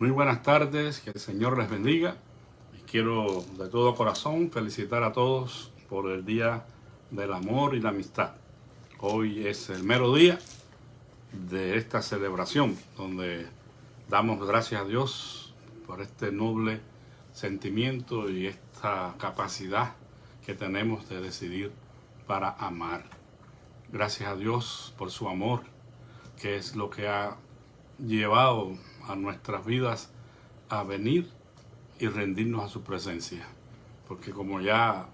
Muy buenas tardes, que el Señor les bendiga. Y quiero de todo corazón felicitar a todos por el Día del Amor y la Amistad. Hoy es el mero día de esta celebración, donde damos gracias a Dios por este noble sentimiento y esta capacidad que tenemos de decidir para amar. Gracias a Dios por su amor, que es lo que ha llevado a nuestras vidas a venir y rendirnos a su presencia. Porque como ya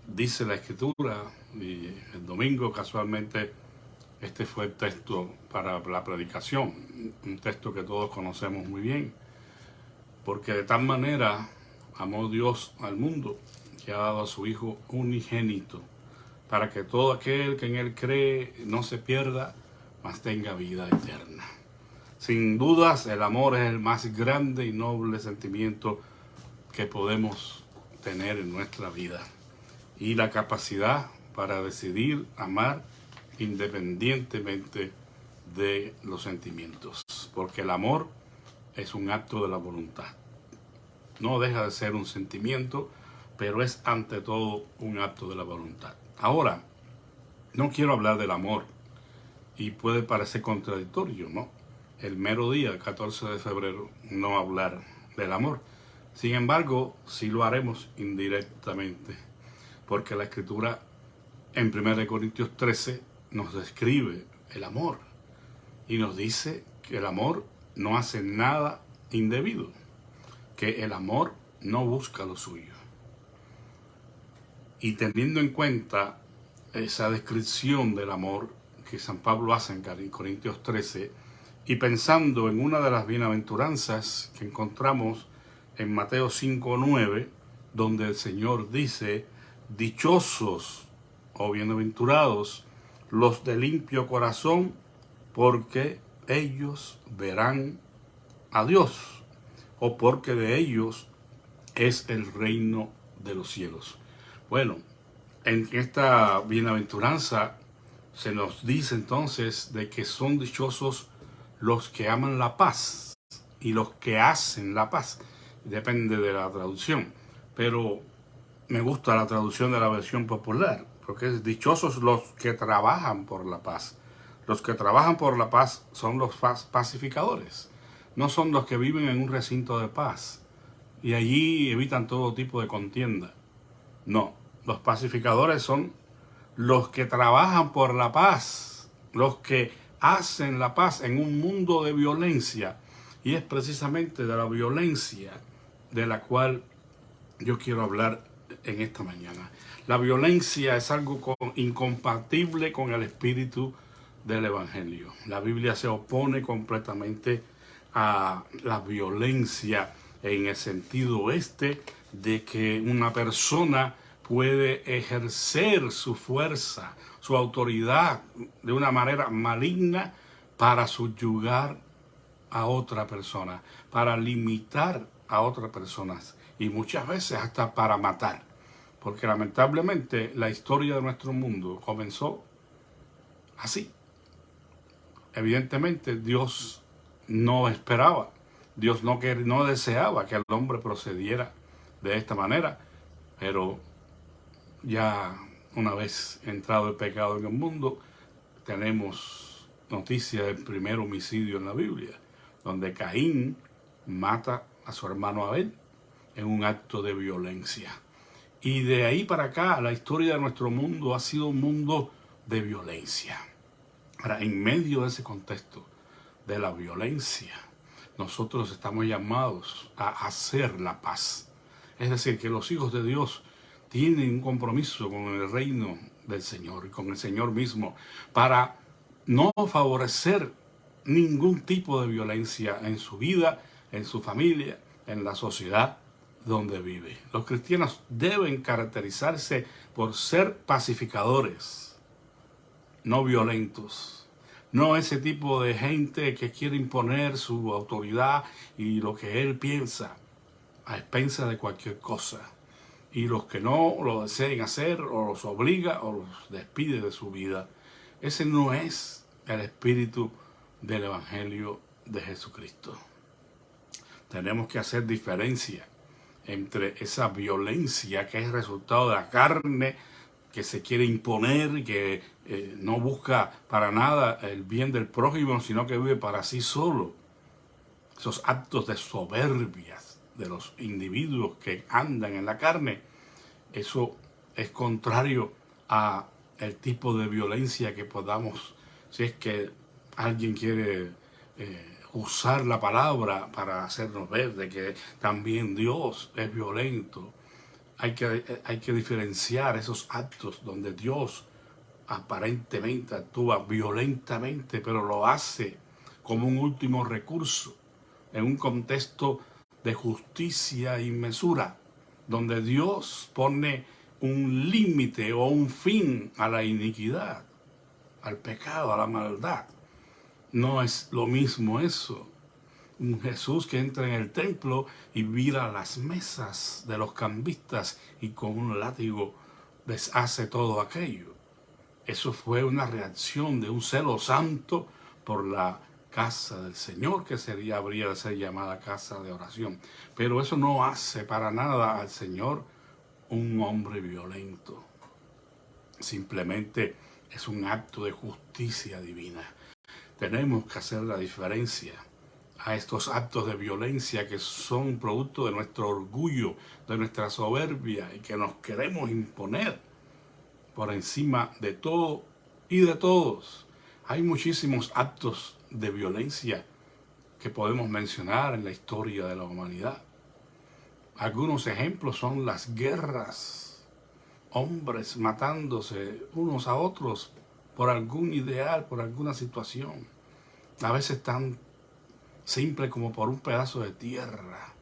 dice la Escritura, y el domingo casualmente este fue el texto para la predicación, un texto que todos conocemos muy bien, porque de tal manera amó Dios al mundo que ha dado a su Hijo unigénito, para que todo aquel que en Él cree no se pierda, mas tenga vida eterna. Sin dudas, el amor es el más grande y noble sentimiento que podemos tener en nuestra vida. Y la capacidad para decidir amar independientemente de los sentimientos. Porque el amor es un acto de la voluntad. No deja de ser un sentimiento, pero es ante todo un acto de la voluntad. Ahora, no quiero hablar del amor, y puede parecer contradictorio, ¿no? El mero día, el 14 de febrero, no hablar del amor. Sin embargo, sí lo haremos indirectamente, porque la Escritura en 1 Corintios 13 nos describe el amor y nos dice que el amor no hace nada indebido, que el amor no busca lo suyo. Y teniendo en cuenta esa descripción del amor que San Pablo hace en Corintios 13, y pensando en una de las bienaventuranzas que encontramos en Mateo 5:9, donde el Señor dice: dichosos o bienaventurados los de limpio corazón, porque ellos verán a Dios, o porque de ellos es el reino de los cielos. Bueno, en esta bienaventuranza se nos dice entonces de que son dichosos los que aman la paz y los que hacen la paz. Depende de la traducción, pero me gusta la traducción de la versión popular, porque es dichosos los que trabajan por la paz. Los que trabajan por la paz son los pacificadores, no son los que viven en un recinto de paz y allí evitan todo tipo de contienda. No, los pacificadores son los que trabajan por la paz, los que hacen la paz en un mundo de violencia. Y es precisamente de la violencia de la cual yo quiero hablar en esta mañana. La violencia es algo incompatible con el espíritu del Evangelio. La Biblia se opone completamente a la violencia en el sentido de que una persona puede ejercer su fuerza, su autoridad de una manera maligna para subyugar a otra persona, para limitar a otras personas y muchas veces hasta para matar. Porque lamentablemente la historia de nuestro mundo comenzó así. Evidentemente Dios no esperaba, Dios no deseaba que el hombre procediera de esta manera, pero ya una vez entrado el pecado en el mundo, tenemos noticia del primer homicidio en la Biblia, donde Caín mata a su hermano Abel en un acto de violencia. Y de ahí para acá, la historia de nuestro mundo ha sido un mundo de violencia. Ahora, en medio de ese contexto de la violencia, nosotros estamos llamados a hacer la paz. Es decir, que los hijos de Dios tienen un compromiso con el reino del Señor y con el Señor mismo para no favorecer ningún tipo de violencia en su vida, en su familia, en la sociedad donde vive. Los cristianos deben caracterizarse por ser pacificadores, no violentos. No ese tipo de gente que quiere imponer su autoridad y lo que él piensa a expensas de cualquier cosa. Y los que no lo deseen hacer, o los obliga o los despide de su vida. Ese no es el espíritu del Evangelio de Jesucristo. Tenemos que hacer diferencia entre esa violencia que es resultado de la carne, que se quiere imponer, que no busca para nada el bien del prójimo, sino que vive para sí solo. Esos actos de soberbia de los individuos que andan en la carne, eso es contrario a el tipo de violencia que podamos, si es que alguien quiere usar la palabra para hacernos ver de que también Dios es violento. Hay que diferenciar esos actos donde Dios aparentemente actúa violentamente, pero lo hace como un último recurso, en un contexto de justicia y mesura, donde Dios pone un límite o un fin a la iniquidad, al pecado, a la maldad. No es lo mismo eso. Un Jesús que entra en el templo y vira las mesas de los cambistas y con un látigo deshace todo aquello. Eso fue una reacción de un celo santo por la casa del Señor, que habría de ser llamada casa de oración. Pero eso no hace para nada al Señor un hombre violento. Simplemente es un acto de justicia divina. Tenemos que hacer la diferencia a estos actos de violencia que son producto de nuestro orgullo, de nuestra soberbia y que nos queremos imponer por encima de todo y de todos. Hay muchísimos actos de violencia que podemos mencionar en la historia de la humanidad. Algunos ejemplos son las guerras, hombres matándose unos a otros por algún ideal, por alguna situación, a veces tan simple como por un pedazo de tierra,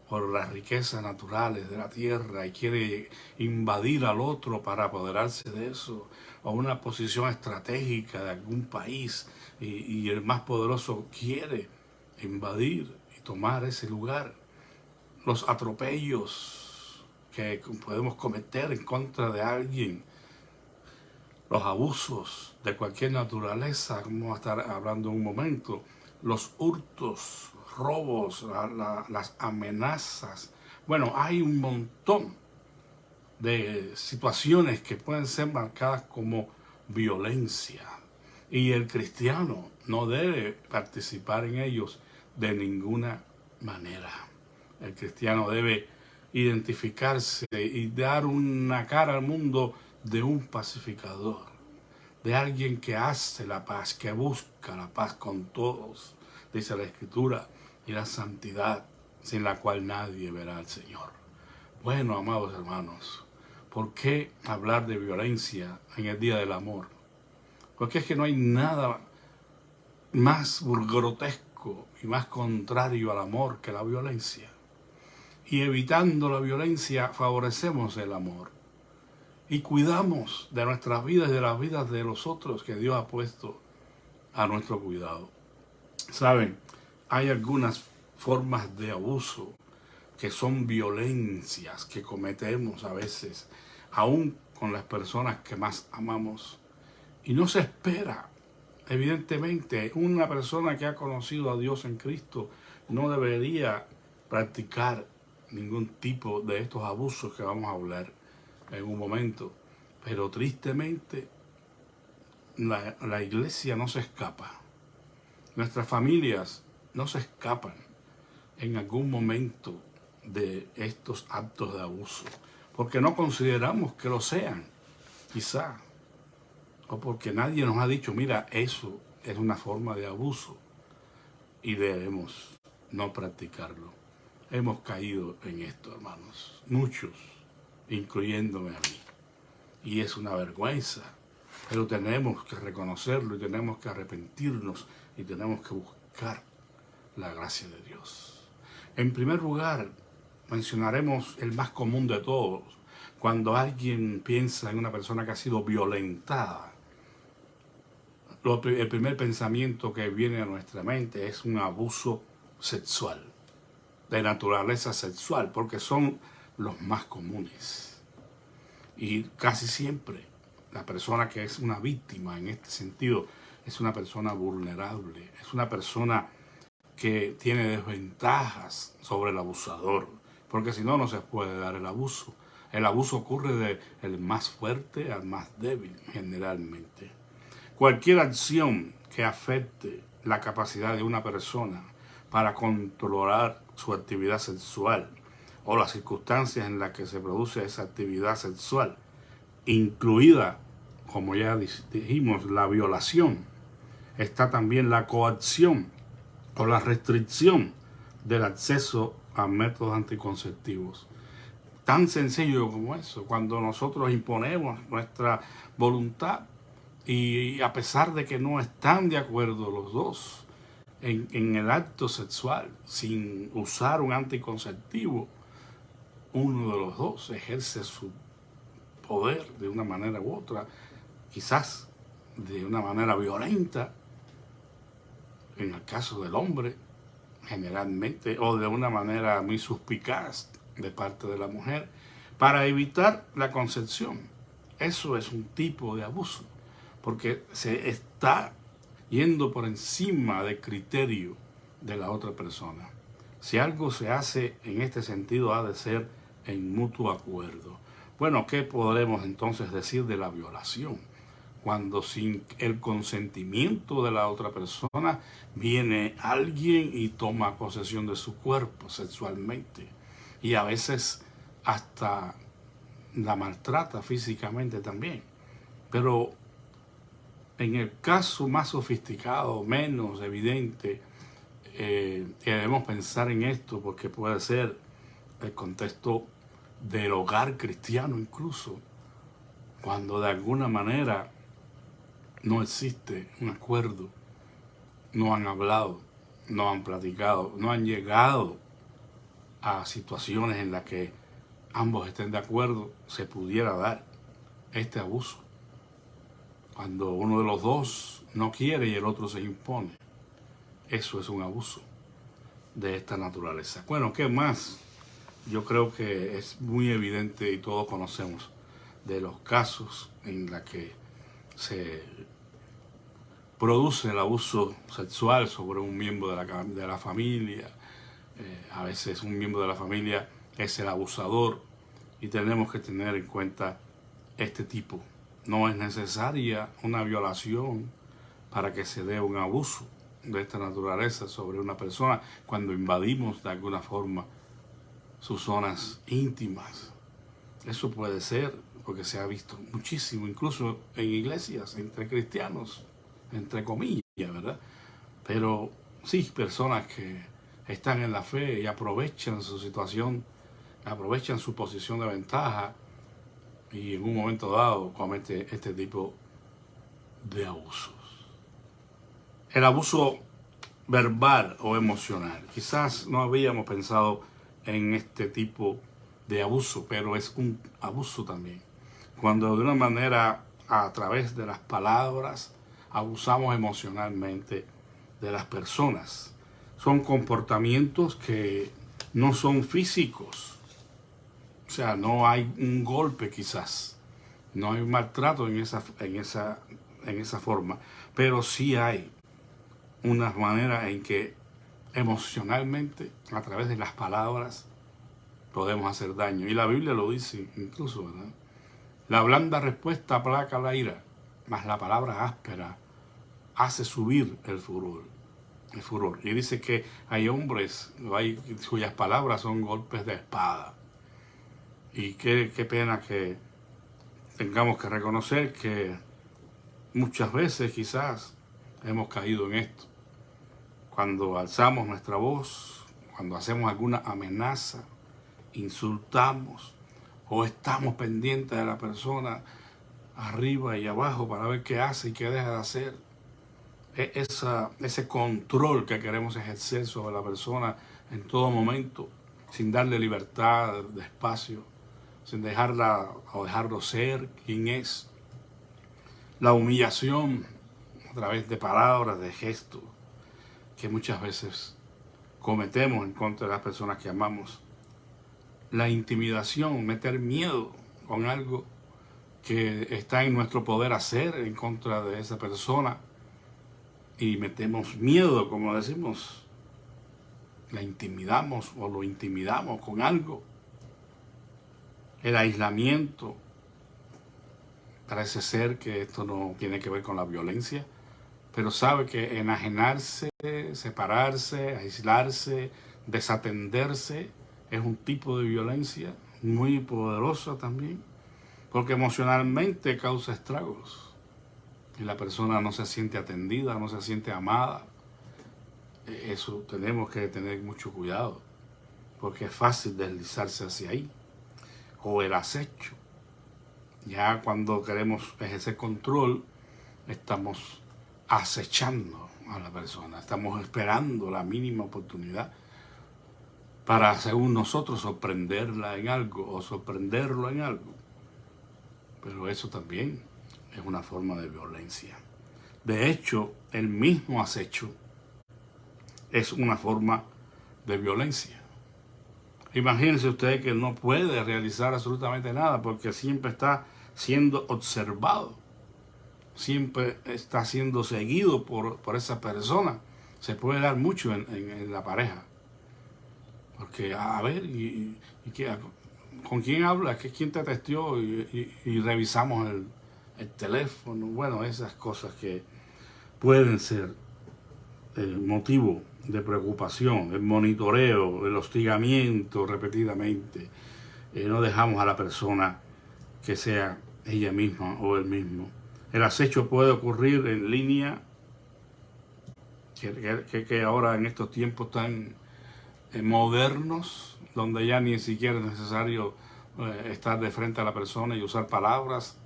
por las riquezas naturales de la tierra, y quiere invadir al otro para apoderarse de eso, o una posición estratégica de algún país, y el más poderoso quiere invadir y tomar ese lugar. Los atropellos que podemos cometer en contra de alguien, los abusos de cualquier naturaleza, como vamos a estar hablando en un momento, los hurtos, robos, las amenazas. Bueno, hay un montón de situaciones que pueden ser marcadas como violencia, y el cristiano no debe participar en ellos de ninguna manera. El cristiano debe identificarse y dar una cara al mundo de un pacificador, de alguien que hace la paz, que busca la paz con todos, dice la Escritura, y la santidad, sin la cual nadie verá al Señor. Bueno, amados hermanos, ¿por qué hablar de violencia en el Día del Amor? Porque es que no hay nada más grotesco y más contrario al amor que la violencia. Y evitando la violencia favorecemos el amor. Y cuidamos de nuestras vidas y de las vidas de los otros que Dios ha puesto a nuestro cuidado. Saben, hay algunas formas de abuso que son violencias que cometemos a veces, aún con las personas que más amamos. Y no se espera. Evidentemente, una persona que ha conocido a Dios en Cristo no debería practicar ningún tipo de estos abusos que vamos a hablar en un momento. Pero tristemente, la iglesia no se escapa. Nuestras familias no se escapan en algún momento de estos actos de abuso, porque no consideramos que lo sean, quizá, o porque nadie nos ha dicho, mira, eso es una forma de abuso y debemos no practicarlo. Hemos caído en esto, hermanos, muchos, incluyéndome a mí, y es una vergüenza, pero tenemos que reconocerlo y tenemos que arrepentirnos y tenemos que buscar la gracia de Dios. En primer lugar, mencionaremos el más común de todos. Cuando alguien piensa en una persona que ha sido violentada, el primer pensamiento que viene a nuestra mente es un abuso sexual, de naturaleza sexual, porque son los más comunes. Y casi siempre la persona que es una víctima en este sentido es una persona vulnerable, es una persona que tiene desventajas sobre el abusador, porque si no, no se puede dar el abuso. El abuso ocurre del más fuerte al más débil, generalmente. Cualquier acción que afecte la capacidad de una persona para controlar su actividad sexual o las circunstancias en las que se produce esa actividad sexual, incluida, como ya dijimos, la violación, está también la coacción o la restricción del acceso a métodos anticonceptivos. Tan sencillo como eso, cuando nosotros imponemos nuestra voluntad y a pesar de que no están de acuerdo los dos en el acto sexual, sin usar un anticonceptivo, uno de los dos ejerce su poder de una manera u otra, quizás de una manera violenta, en el caso del hombre, generalmente, o de una manera muy suspicaz de parte de la mujer, para evitar la concepción. Eso es un tipo de abuso, porque se está yendo por encima del criterio de la otra persona. Si algo se hace en este sentido, ha de ser en mutuo acuerdo. Bueno, ¿qué podremos entonces decir de la violación? Cuando sin el consentimiento de la otra persona viene alguien y toma posesión de su cuerpo sexualmente y a veces hasta la maltrata físicamente también. Pero en el caso más sofisticado, menos evidente, debemos pensar en esto porque puede ser el contexto del hogar cristiano incluso, cuando de alguna manera no existe un acuerdo, no han hablado, no han platicado, no han llegado a situaciones en las que ambos estén de acuerdo, se pudiera dar este abuso. Cuando uno de los dos no quiere y el otro se impone, eso es un abuso de esta naturaleza. Bueno, ¿qué más? Yo creo que es muy evidente y todos conocemos de los casos en los que se produce el abuso sexual sobre un miembro de la familia. A veces un miembro de la familia es el abusador y tenemos que tener en cuenta este tipo. No es necesaria una violación para que se dé un abuso de esta naturaleza sobre una persona cuando invadimos de alguna forma sus zonas íntimas. Eso puede ser porque se ha visto muchísimo, incluso en iglesias, entre cristianos, entre comillas, ¿verdad? Pero sí, personas que están en la fe y aprovechan su situación, aprovechan su posición de ventaja y en un momento dado comete este tipo de abusos. El abuso verbal o emocional. Quizás no habíamos pensado en este tipo de abuso, pero es un abuso también. Cuando de una manera, a través de las palabras, abusamos emocionalmente de las personas. Son comportamientos que no son físicos. O sea, no hay un golpe quizás. No hay un maltrato en esa forma. Pero sí hay una manera en que emocionalmente, a través de las palabras, podemos hacer daño. Y la Biblia lo dice incluso, ¿verdad? La blanda respuesta aplaca la ira, mas la palabra áspera hace subir el furor. Y dice que hay hombres cuyas palabras son golpes de espada. Y qué pena que tengamos que reconocer que muchas veces quizás hemos caído en esto. Cuando alzamos nuestra voz, cuando hacemos alguna amenaza, insultamos o estamos pendientes de la persona arriba y abajo para ver qué hace y qué deja de hacer. Ese control que queremos ejercer sobre la persona en todo momento, sin darle libertad de espacio, sin dejarla o dejarlo ser quien es. La humillación a través de palabras, de gestos, que muchas veces cometemos en contra de las personas que amamos. La intimidación, meter miedo con algo que está en nuestro poder hacer en contra de esa persona y metemos miedo, como decimos, la intimidamos o lo intimidamos con algo. El aislamiento. Parece ser que esto no tiene que ver con la violencia, pero sabe que enajenarse, separarse, aislarse, desatenderse es un tipo de violencia muy poderosa también, porque emocionalmente causa estragos y la persona no se siente atendida, no se siente amada. Eso tenemos que tener mucho cuidado, porque es fácil deslizarse hacia ahí. O el acecho. Ya cuando queremos ejercer control, estamos acechando a la persona, estamos esperando la mínima oportunidad para, según nosotros, sorprenderla en algo o sorprenderlo en algo. Pero eso también es una forma de violencia. De hecho, el mismo acecho es una forma de violencia. Imagínense usted que no puede realizar absolutamente nada porque siempre está siendo observado, siempre está siendo seguido por esa persona. Se puede dar mucho en la pareja. Porque, a ver, ¿con quién hablas? ¿Quién te testeó? Y revisamos el teléfono. Bueno, esas cosas que pueden ser motivo de preocupación, el monitoreo, el hostigamiento repetidamente. No dejamos a la persona que sea ella misma o él mismo. El acecho puede ocurrir en línea, que ahora en estos tiempos tan modernos, donde ya ni siquiera es necesario estar de frente a la persona y usar palabras.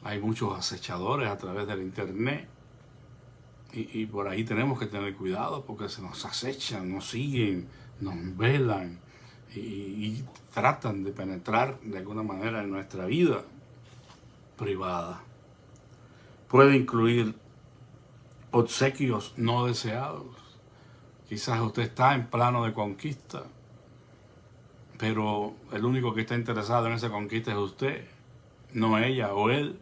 Hay muchos acechadores a través del internet. Y por ahí tenemos que tener cuidado porque se nos acechan, nos siguen, nos velan y tratan de penetrar de alguna manera en nuestra vida privada. Puede incluir obsequios no deseados. Quizás usted está en plano de conquista, pero el único que está interesado en esa conquista es usted, no ella o él.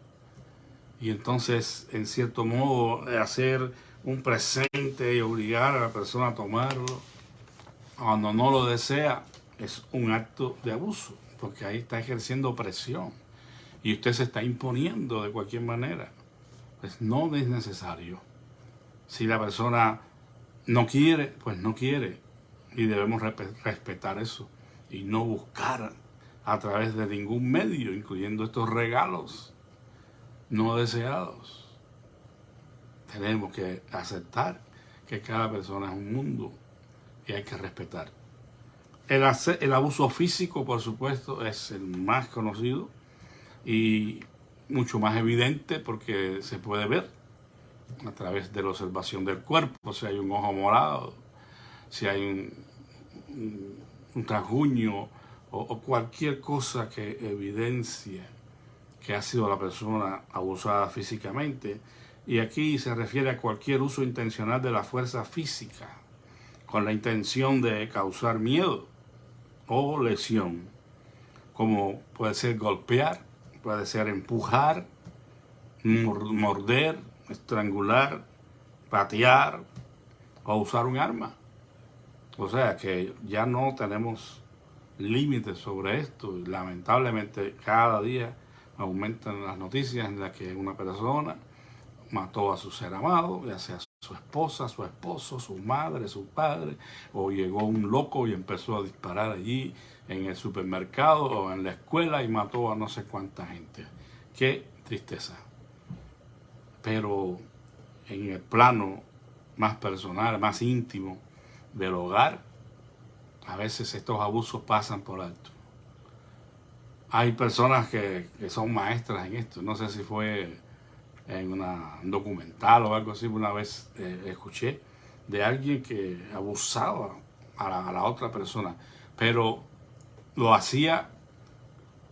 Y entonces, en cierto modo, hacer un presente y obligar a la persona a tomarlo cuando no lo desea es un acto de abuso, porque ahí está ejerciendo presión y usted se está imponiendo de cualquier manera. Pues no es necesario. Si la persona no quiere, pues no quiere, y debemos respetar eso y no buscar a través de ningún medio, incluyendo estos regalos no deseados. Tenemos que aceptar que cada persona es un mundo y hay que respetar. El abuso físico, por supuesto, es el más conocido y mucho más evidente porque se puede ver a través de la observación del cuerpo. Si hay un ojo morado, si hay un rasguño o cualquier cosa que evidencie que ha sido la persona abusada físicamente. Y aquí se refiere a cualquier uso intencional de la fuerza física con la intención de causar miedo o lesión, como puede ser golpear, puede ser empujar, morder, estrangular, patear o usar un arma. O sea que ya no tenemos límites sobre esto. Lamentablemente cada día aumentan las noticias en las que una persona mató a su ser amado, ya sea su esposa, su esposo, su madre, su padre, o llegó un loco y empezó a disparar allí en el supermercado o en la escuela y mató a no sé cuánta gente. Qué tristeza. Pero en el plano más personal, más íntimo del hogar, a veces estos abusos pasan por alto. Hay personas que son maestras en esto. No sé si fue en un documental o algo así, una vez escuché de alguien que abusaba a la otra persona, pero lo hacía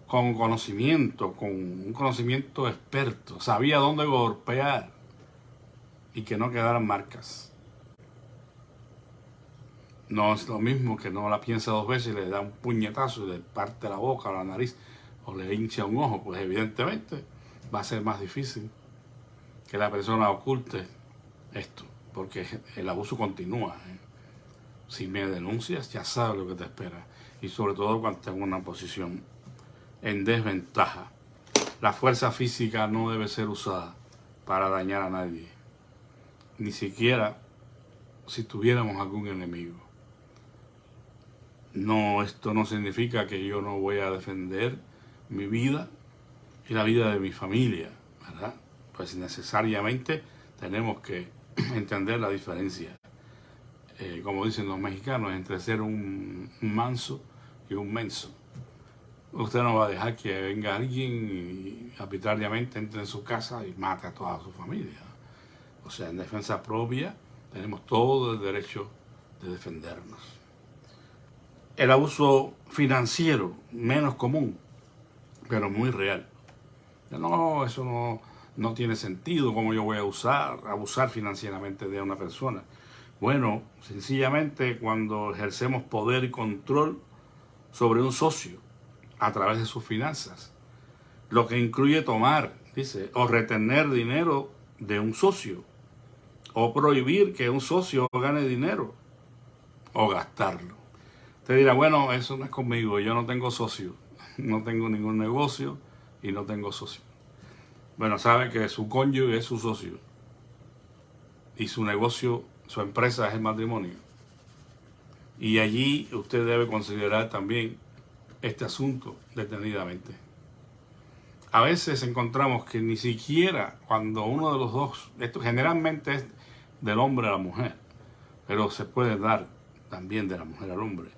con conocimiento, con un conocimiento experto, sabía dónde golpear y que no quedaran marcas. No es lo mismo que no la piensa dos veces y le da un puñetazo y le parte la boca o la nariz o le hincha un ojo, pues evidentemente va a ser más difícil que la persona oculte esto, porque el abuso continúa. Si me denuncias, ya sabes lo que te espera. Y sobre todo cuando tengo una posición en desventaja. La fuerza física no debe ser usada para dañar a nadie. Ni siquiera si tuviéramos algún enemigo. No, esto no significa que yo no voy a defender mi vida y la vida de mi familia, ¿verdad? Pues necesariamente tenemos que entender la diferencia, como dicen los mexicanos, entre ser un manso y un menso. Usted no va a dejar que venga alguien y arbitrariamente entre en su casa y mate a toda su familia. O sea, en defensa propia tenemos todo el derecho de defendernos. El abuso financiero, menos común, pero muy real. No, eso no tiene sentido, ¿cómo yo voy a abusar financieramente de una persona? Bueno, sencillamente cuando ejercemos poder y control sobre un socio a través de sus finanzas, lo que incluye tomar, dice, o retener dinero de un socio, o prohibir que un socio gane dinero, o gastarlo. Usted dirá, bueno, eso no es conmigo, yo no tengo socio, no tengo ningún negocio y no tengo socio. Bueno, sabe que su cónyuge es su socio y su negocio, su empresa es el matrimonio. Y allí usted debe considerar también este asunto detenidamente. A veces encontramos que ni siquiera cuando uno de los dos, esto generalmente es del hombre a la mujer, pero se puede dar también de la mujer al hombre.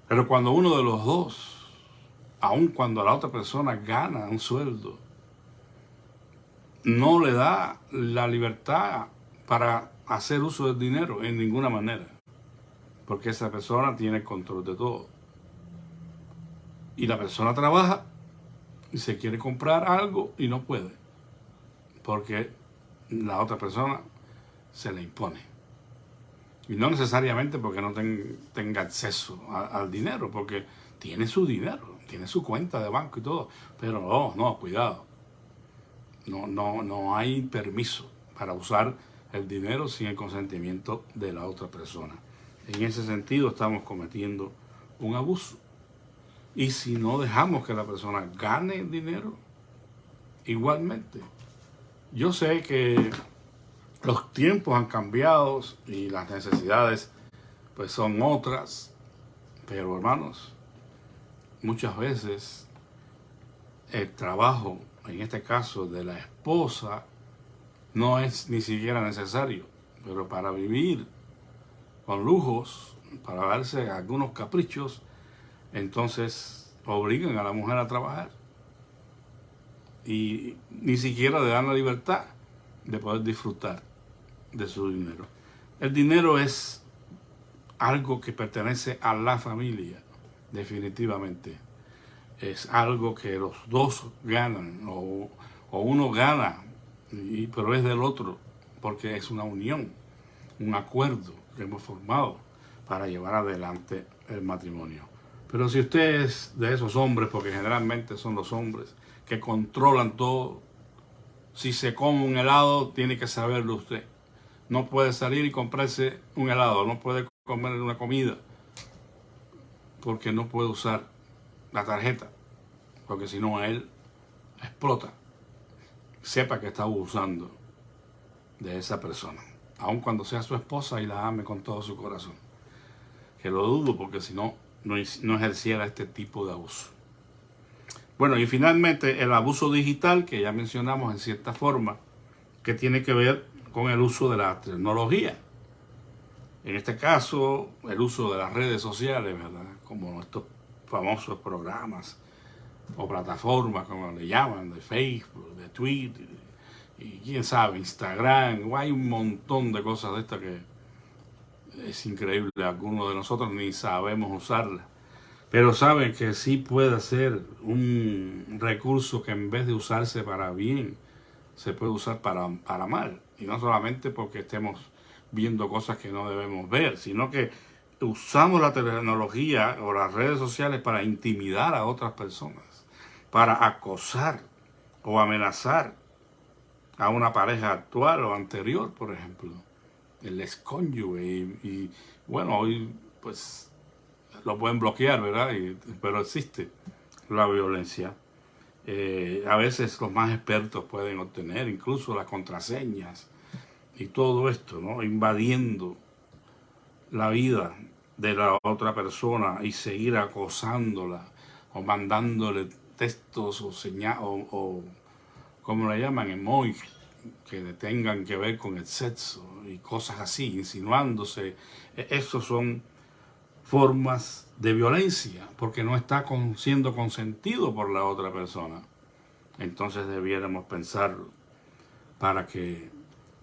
Pero cuando uno de los dos, aun cuando la otra persona gana un sueldo, no le da la libertad para hacer uso del dinero en ninguna manera, porque esa persona tiene el control de todo. Y la persona trabaja y se quiere comprar algo y no puede, porque la otra persona se le impone. Y no necesariamente porque no tenga acceso al dinero, porque tiene su dinero, tiene su cuenta de banco y todo. Pero no, cuidado. No hay permiso para usar el dinero sin el consentimiento de la otra persona. En ese sentido estamos cometiendo un abuso. Y si no dejamos que la persona gane dinero, igualmente. Yo sé que los tiempos han cambiado y las necesidades pues son otras, pero hermanos, muchas veces el trabajo, en este caso de la esposa, no es ni siquiera necesario, pero para vivir con lujos, para darse algunos caprichos, entonces obligan a la mujer a trabajar y ni siquiera le dan la libertad de poder disfrutar de su dinero. El dinero es algo que pertenece a la familia, definitivamente. Es algo que los dos ganan, o uno gana, pero es del otro, porque es una unión, un acuerdo que hemos formado para llevar adelante el matrimonio. Pero si usted es de esos hombres, porque generalmente son los hombres que controlan todo, si se come un helado, tiene que saberlo usted. No puede salir y comprarse un helado, no puede comer una comida, porque no puede usar la tarjeta, porque si no él explota. Sepa que está abusando de esa persona, aun cuando sea su esposa y la ame con todo su corazón. Que lo dudo, porque si no, no ejerciera este tipo de abuso. Bueno, y finalmente el abuso digital, que ya mencionamos en cierta forma, que tiene que ver con el uso de la tecnología. En este caso, el uso de las redes sociales, ¿verdad? Como estos famosos programas o plataformas, como le llaman, de Facebook, de Twitter, y quién sabe, Instagram. Hay un montón de cosas de estas que es increíble. Algunos de nosotros ni sabemos usarlas. Pero saben que sí puede ser un recurso que en vez de usarse para bien, se puede usar para mal. Y no solamente porque estemos viendo cosas que no debemos ver, sino que usamos la tecnología o las redes sociales para intimidar a otras personas, para acosar o amenazar a una pareja actual o anterior, por ejemplo. el excónyuge. Y bueno, hoy pues lo pueden bloquear, ¿verdad? Pero existe la violencia. A veces los más expertos pueden obtener incluso las contraseñas y todo esto, ¿no? Invadiendo la vida de la otra persona y seguir acosándola o mandándole textos o señales o como le llaman, emojis que tengan que ver con el sexo y cosas así, insinuándose. Esos son formas de violencia porque no está siendo consentido por la otra persona. Entonces debiéramos pensarlo para que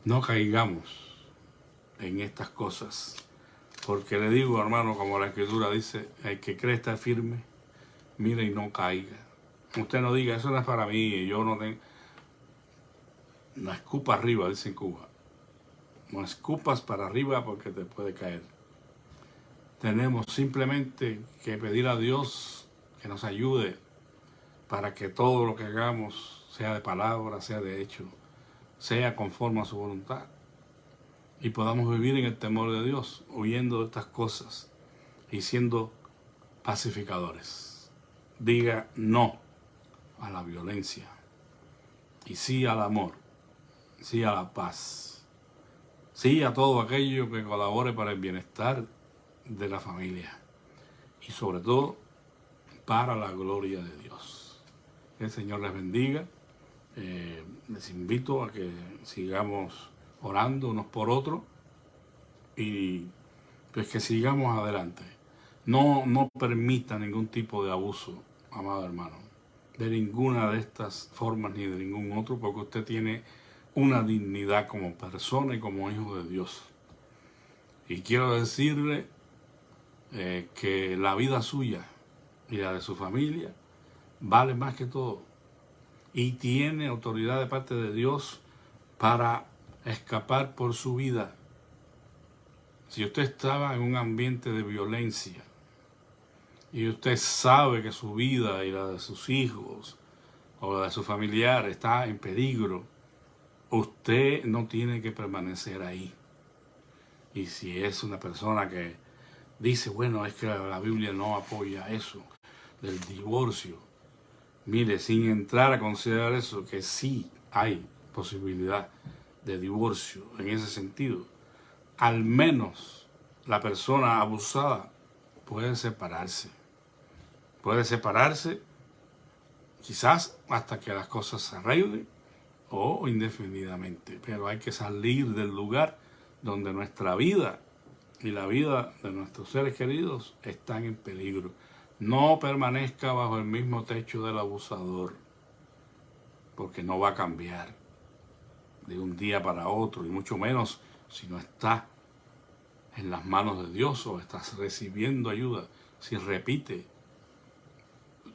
no caigamos en estas cosas. Porque le digo, hermano, como la Escritura dice, el que cree estar firme, mire y no caiga. Usted no diga, eso no es para mí, yo no tengo... No escupa arriba, dice en Cuba. No escupas para arriba porque te puede caer. Tenemos simplemente que pedir a Dios que nos ayude para que todo lo que hagamos, sea de palabra, sea de hecho, sea conforme a su voluntad. Y podamos vivir en el temor de Dios, huyendo de estas cosas y siendo pacificadores. Diga no a la violencia y sí al amor, sí a la paz, sí a todo aquello que colabore para el bienestar de la familia y sobre todo para la gloria de Dios. Que el Señor les bendiga. Les invito a que sigamos orando unos por otros y pues que sigamos adelante. No permita ningún tipo de abuso, amado hermano, de ninguna de estas formas ni de ningún otro, porque usted tiene una dignidad como persona y como hijo de Dios. Y quiero decirle que la vida suya y la de su familia vale más que todo. Y tiene autoridad de parte de Dios para escapar por su vida. Si usted estaba en un ambiente de violencia y usted sabe que su vida y la de sus hijos o la de su familiar está en peligro, usted no tiene que permanecer ahí. Y si es una persona que dice, bueno, es que la Biblia no apoya eso del divorcio, mire, sin entrar a considerar eso, que sí hay posibilidad de divorcio en ese sentido, al menos la persona abusada puede separarse. Puede separarse quizás hasta que las cosas se arreglen o indefinidamente. Pero hay que salir del lugar donde nuestra vida y la vida de nuestros seres queridos están en peligro. No permanezca bajo el mismo techo del abusador, porque no va a cambiar de un día para otro, y mucho menos si no está en las manos de Dios o estás recibiendo ayuda. Si repite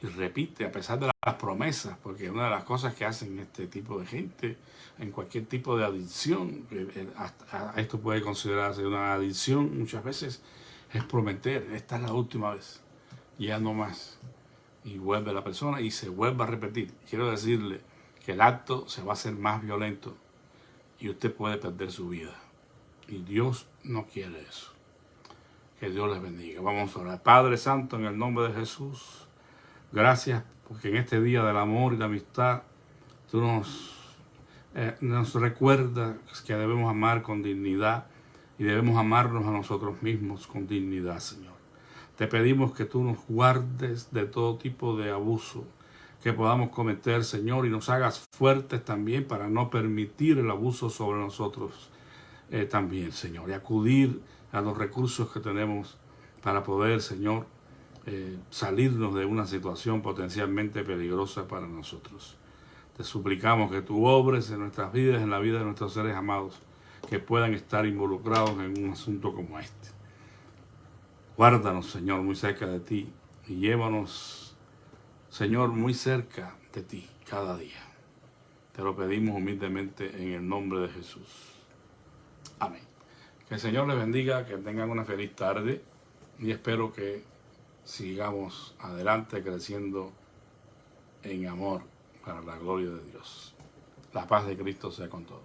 y repite a pesar de las promesas, porque una de las cosas que hacen este tipo de gente en cualquier tipo de adicción, esto puede considerarse una adicción muchas veces, es prometer, esta es la última vez, ya no más, y vuelve la persona y se vuelve a repetir. Quiero decirle que el acto se va a hacer más violento y usted puede perder su vida, y Dios no quiere eso. Que Dios les bendiga. Vamos a orar. Padre Santo, en el nombre de Jesús, gracias porque en este día del amor y la amistad tú nos recuerdas que debemos amar con dignidad y debemos amarnos a nosotros mismos con dignidad, Señor. Te pedimos que tú nos guardes de todo tipo de abuso que podamos cometer, Señor, y nos hagas fuertes también para no permitir el abuso sobre nosotros también, Señor, y acudir a los recursos que tenemos para poder, Señor, salirnos de una situación potencialmente peligrosa para nosotros. Te suplicamos que tú obres en nuestras vidas, en la vida de nuestros seres amados, que puedan estar involucrados en un asunto como este. Guárdanos, Señor, muy cerca de ti y llévanos, Señor, muy cerca de ti cada día. Te lo pedimos humildemente en el nombre de Jesús. Amén. Que el Señor les bendiga, que tengan una feliz tarde y espero que sigamos adelante creciendo en amor para la gloria de Dios. La paz de Cristo sea con todos.